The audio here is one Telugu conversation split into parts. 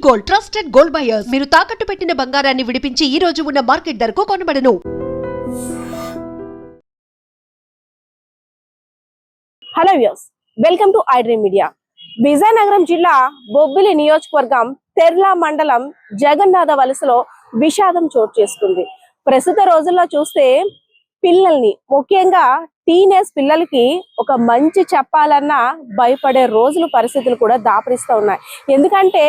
Gold, trusted gold buyers. మీరు తాకట్టు పెట్టిన బంగారాన్ని విడిపించి ఈ రోజు ఉన్న మార్కెట్ ధరకు కొనబడను. Hello views, welcome to iDream media. Vizianagaram జిల్లా బొబ్బిలి నియోజకవర్గం తెర్ల మండలం జగన్నాథ వలసలో విషాదం చోటు చేసుకుంది. ప్రస్తుత రోజుల్లో చూస్తే పిల్లల్ని, ముఖ్యంగా టీనేజ్ పిల్లలకి ఒక మంచి చెప్పాలన్నా భయపడే రోజులు, పరిస్థితులు కూడా దాపరిస్తూ ఉన్నాయి. ఎందుకంటే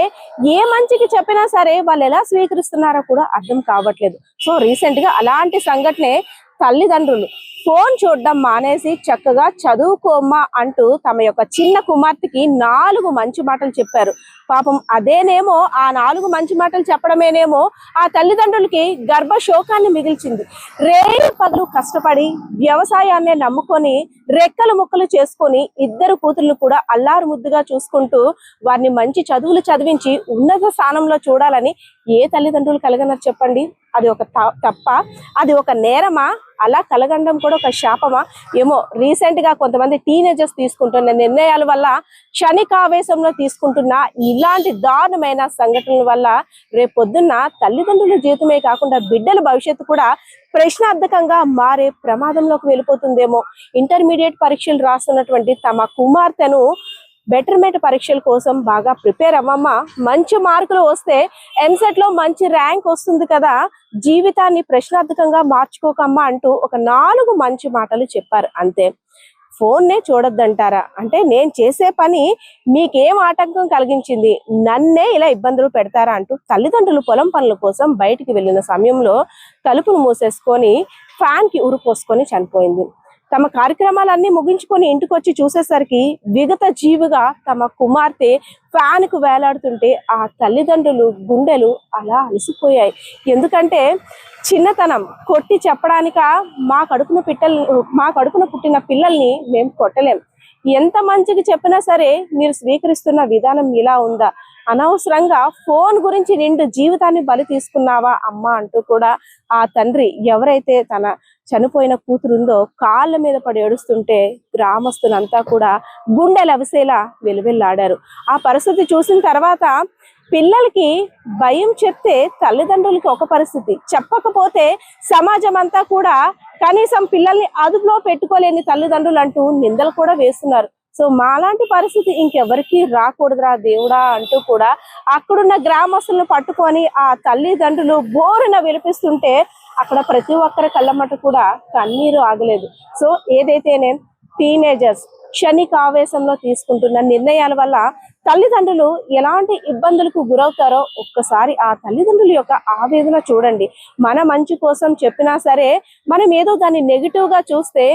ఏ మంచికి చెప్పినా సరే వాళ్ళు ఎలా స్వీకరిస్తున్నారో కూడా అర్థం కావట్లేదు. సో రీసెంట్ గా అలాంటి సంఘటనే తల్లిదండ్రులు ఫోన్ చూడడం మానేసి చక్కగా చదువుకోమ్మా అంటూ తమ యొక్క చిన్న కుమార్తెకి 4 మంచి మాటలు చెప్పారు. పాపం అదేనేమో, ఆ 4 మంచి మాటలు చెప్పడమేనేమో ఆ తల్లిదండ్రులకి గర్భ శోకాన్ని మిగిల్చింది. పగలు కష్టపడి వ్యవసాయాన్నే నమ్ముకొని రెక్కలు ముక్కలు చేసుకొని 2 కూతుర్లు కూడా అల్లారు ముద్దుగా చూసుకుంటూ వారిని మంచి చదువులు చదివించి ఉన్నత స్థానంలో చూడాలని ఏ తల్లిదండ్రులు కలగన్నారు చెప్పండి? అది ఒక తప్ప? అది ఒక నేరమా? అలా కలగండం కూడా ఒక శాపమా? ఏమో. రీసెంట్ గా కొంతమంది టీనేజర్స్ తీసుకుంటున్న నిర్ణయాల వల్ల, క్షణికావేశంలో తీసుకుంటున్న ఇలాంటి దారుణమైన సంఘటనల వల్ల రేపొద్దున్న తల్లిదండ్రుల జీవితమే కాకుండా బిడ్డల భవిష్యత్తు కూడా ప్రశ్నార్థకంగా మారే ప్రమాదంలోకి వెళ్ళిపోతుందేమో. ఇంటర్మీడియట్ పరీక్షలు రాస్తున్నటువంటి తమ కుమార్తెను బెటర్మెంట్ పరీక్షల కోసం బాగా ప్రిపేర్ అవ్వమ్మా, మంచి మార్కులు వస్తే ఎంసెట్ లో మంచి ర్యాంక్ వస్తుంది కదా, జీవితాన్ని ప్రశ్నార్థకంగా మార్చుకోకమ్మా అంటూ ఒక 4 మంచి మాటలు చెప్పారు. అంతే. ఫోన్నే చూడొద్దంటారా? అంటే నేను చేసే పని మీకేం ఆటంకం కలిగించింది? నన్నే ఇలా ఇబ్బందులు పెడతారా అంటూ తల్లిదండ్రులు పొలం పనుల కోసం బయటికి వెళ్ళిన సమయంలో తలుపును మూసేసుకొని ఫ్యాన్ కి ఉరిపోసుకొని చనిపోయింది. తమ కార్యక్రమాలన్నీ ముగించుకొని ఇంటికి వచ్చి చూసేసరికి విగత జీవిగా తమ కుమార్తె ఫ్యాన్ కు వేలాడుతుంటే ఆ తల్లిదండ్రులు గుండెలు అలా అలసిపోయాయి. ఎందుకంటే చిన్నతనం కొట్టి చెప్పడానిక మా కడుపున పుట్టిన పిల్లల్ని మేము కొట్టలేం. ఎంత మంచిగా చెప్పినా సరే మీరు స్వీకరిస్తున్న విధానం ఇలా ఉందా? అనవసరంగా ఫోన్ గురించి నిండు జీవితాన్ని బలి తీసుకున్నావా అమ్మా అంటూ కూడా ఆ తండ్రి, ఎవరైతే తన చనిపోయిన కూతురుందో, కాళ్ళ మీద పడి ఏడుస్తుంటే గ్రామస్తులంతా కూడా గుండెలు అవిసేలా వెలువెల్లాడారు. ఆ పరిస్థితి చూసిన తర్వాత పిల్లలకి భయం చెప్తే తల్లిదండ్రులకి ఒక పరిస్థితి, చెప్పకపోతే సమాజం అంతా కూడా కనీసం పిల్లల్ని అదుపులో పెట్టుకోలేని తల్లిదండ్రులు అంటూ నిందలు కూడా వేస్తున్నారు. సో మాలాంటి పరిస్థితి ఇంకెవరికి రాకూడదురా దేవుడా అంటూ కూడా అక్కడున్న గ్రామస్తులను పట్టుకొని ఆ తల్లిదండ్రులు బోరున విలిపిస్తుంటే అక్కడ ప్రతి ఒక్కరి కళ్ళమట కూడా కన్నీరు ఆగలేదు. సో ఏదైతేనే టీనేజర్స్ క్షణికావేశంలో తీసుకుంటున్న నిర్ణయాల వల్ల తల్లిదండ్రులు ఎలాంటి ఇబ్బందులకు గురవుతారో ఒక్కసారి ఆ తల్లిదండ్రుల యొక్క ఆవేదన చూడండి. మన మంచి కోసం చెప్పినా సరే మనం ఏదో దాన్ని నెగిటివ్ గా చూస్తే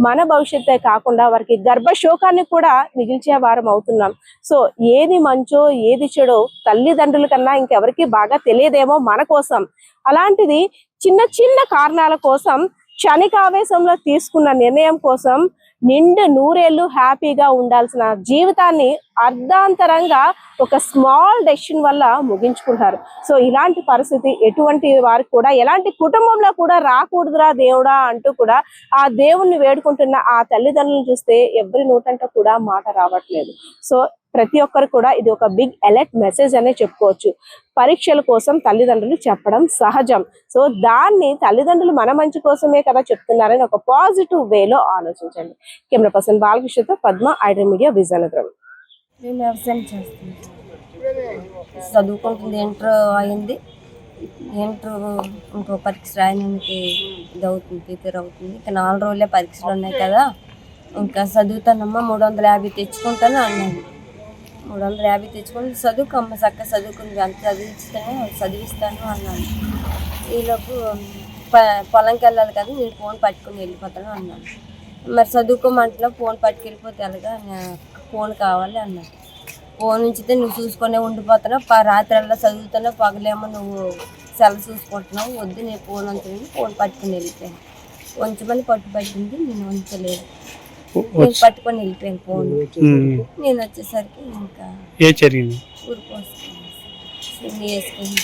మన భవిష్యత్తే కాకుండా వారికి గర్భశోకాన్ని కూడా మిగిల్చే వారం అవుతున్నాం. సో ఏది మంచో ఏది చెడో తల్లిదండ్రుల కన్నా ఇంకెవరికి బాగా తెలియదేమో మన కోసం. అలాంటిది చిన్న చిన్న కారణాల కోసం, క్షణికావేశంలో తీసుకున్న నిర్ణయం కోసం నిండు 100 ఏళ్ళు హ్యాపీగా ఉండాల్సిన జీవితాన్ని అర్ధాంతరంగా ఒక స్మాల్ డెసిషన్ వల్ల ముగించుకుంటారు. సో ఇలాంటి పరిస్థితి ఎటువంటి వారికి కూడా, ఎలాంటి కుటుంబంలో కూడా రాకూడదురా దేవుడా అంటూ కూడా ఆ దేవుణ్ణి వేడుకుంటున్న ఆ తల్లిదండ్రులను చూస్తే ఎవరి నోటంట కూడా మాట రావట్లేదు. సో ప్రతి ఒక్కరు కూడా ఇది ఒక బిగ్ అలర్ట్ మెసేజ్ అనే చెప్పుకోవచ్చు. పరీక్షల కోసం తల్లిదండ్రులు చెప్పడం సహజం. సో దాన్ని తల్లిదండ్రులు మన మంచి కోసమే కదా చెప్తున్నారని ఒక పాజిటివ్ వేలో ఆలోచించండి. కెమెరా పర్సన్ బాలకృష్ణతో పద్మ, ఐడ్రీమ్ మీడియా, విజయనగరం. నేను వ్యవసాయం చేస్తాను, చదువుకుంటుంది. ఇంటర్ అయింది. ఇంటర్ ఇంకో పరీక్ష రాయడానికి ఇది అవుతుంది, ప్రిపేర్ అవుతుంది. ఇంకా 4 రోజులే పరీక్షలు ఉన్నాయి కదా, ఇంకా చదువుతానమ్మా, 350 తెచ్చుకుంటాను అన్నాను. 350 తెచ్చుకొని చదువుకమ్మ, చక్కగా చదువుకుంది, అంత చదివిస్తాను అన్నాను. ఈలోపు పొలంకి వెళ్ళాలి కదా, నేను ఫోన్ పట్టుకుని వెళ్ళిపోతాను అన్నాను. మరి చదువుకోమంటున్నా, ఫోన్ పట్టుకెళ్ళిపోతే ఎలాగా, ఫోన్ కావాలి అన్నాను. ఫోన్ ఉంచితే నువ్వు చూసుకునే ఉండిపోతున్నావు, రాత్రల్లా చదువుతున్నావు, పగలేమో నువ్వు సెల్ చూసుకుంటున్నావు, వద్దు నేను ఫోన్ ఉంచుకుని ఫోన్ పట్టుకుని వెళ్ళిపోయాను. ఉంచమని పట్టింది, నేను ఉంచలేదు, నేను పట్టుకొని వెళ్ళిపోయాను ఫోన్. నేను వచ్చేసరికి ఇంకా ఊరికోసం వేసుకుని